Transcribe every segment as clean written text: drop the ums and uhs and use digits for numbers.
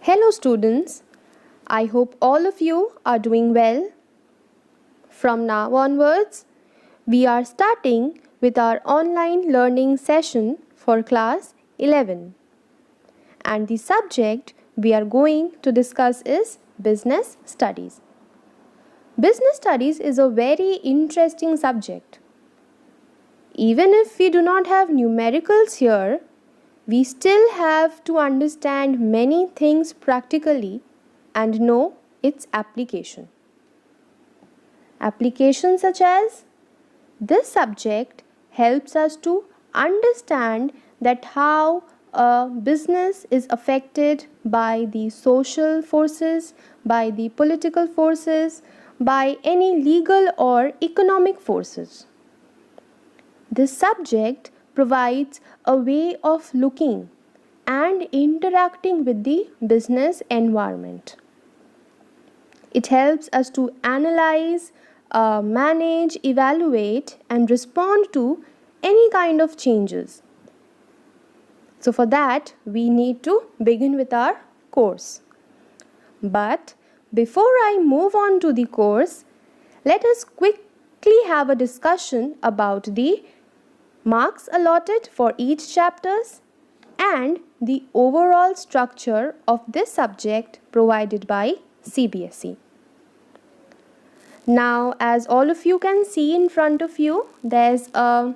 Hello students, I hope all of you are doing well. From now onwards, we are starting with our online learning session for class 11. And the subject we are going to discuss is business studies. Business studies is a very interesting subject. Even if we do not have numericals here, we still have to understand many things practically and know its application. Applications such as this subject helps us to understand that how a business is affected by the social forces, by the political forces, by any legal or economic forces. This subject provides a way of looking and interacting with the business environment. It helps us to analyze, manage, evaluate, and respond to any kind of changes. So for that, we need to begin with our course. But before I move on to the course, let us quickly have a discussion about the marks allotted for each chapters and the overall structure of this subject provided by CBSE. Now, as all of you can see in front of you, there's a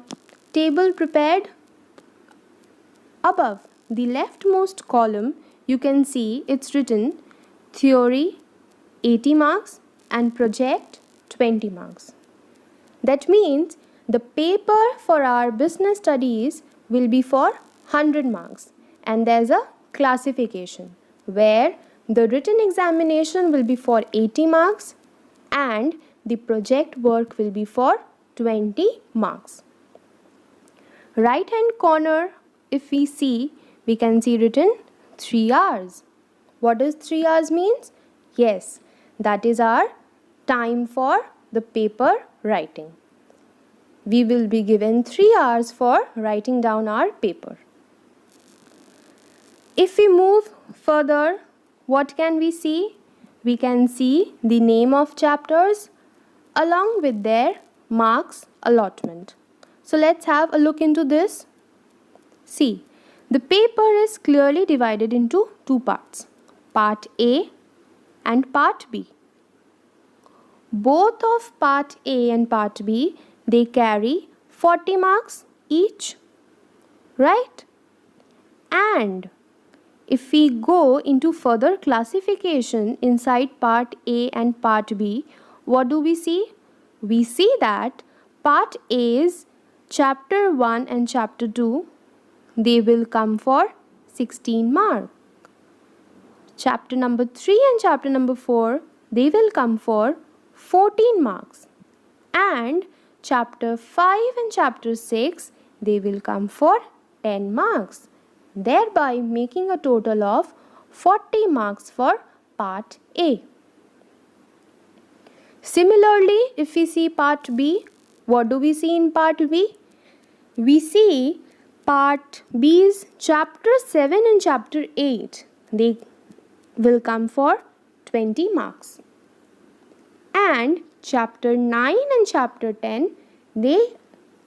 table prepared. Above the leftmost column, you can see it's written theory 80 marks and project 20 marks. That means the paper for our business studies will be for 100 marks, and there's a classification where the written examination will be for 80 marks and the project work will be for 20 marks. Right hand corner, if we see, we can see written 3 hours. What does 3 hours means? Yes, that is our time for the paper writing. We will be given 3 hours for writing down our paper. If we move further, what can we see? We can see the name of chapters along with their marks allotment. So let's have a look into this. See, the paper is clearly divided into two parts, part A and part B. Both of part A and part B, they carry 40 marks each, right? And if we go into further classification inside part A and part B, what do we see? We see that part A's chapter 1 and chapter 2, they will come for 16 marks. Chapter number 3 and chapter number 4, they will come for 14 marks. And chapter 5 and chapter 6, they will come for 10 marks, thereby making a total of 40 marks for part A. Similarly, if we see part B, what do we see in part B? We see part B's chapter 7 and chapter 8, they will come for 20 marks. And chapter 9 and chapter 10, they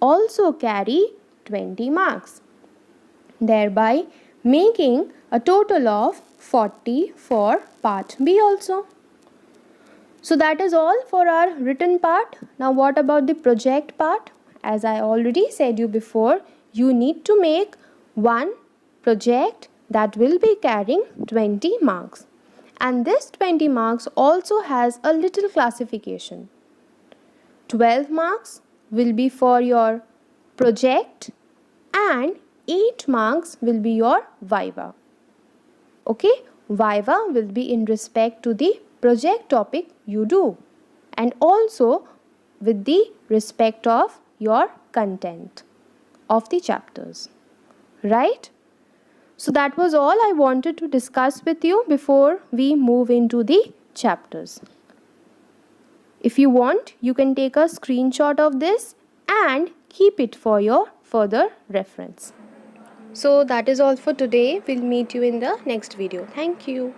also carry 20 marks, thereby making a total of 40 for part B also. So that is all for our written part. Now what about the project part? As I already said you before, you need to make one project that will be carrying 20 marks. And this 20 marks also has a little classification. 12 marks will be for your project and 8 marks will be your viva. Okay, viva will be in respect to the project topic you do and also with the respect of your content of the chapters, right? So that was all I wanted to discuss with you before we move into the chapters. If you want, you can take a screenshot of this and keep it for your further reference. So that is all for today. We'll meet you in the next video. Thank you.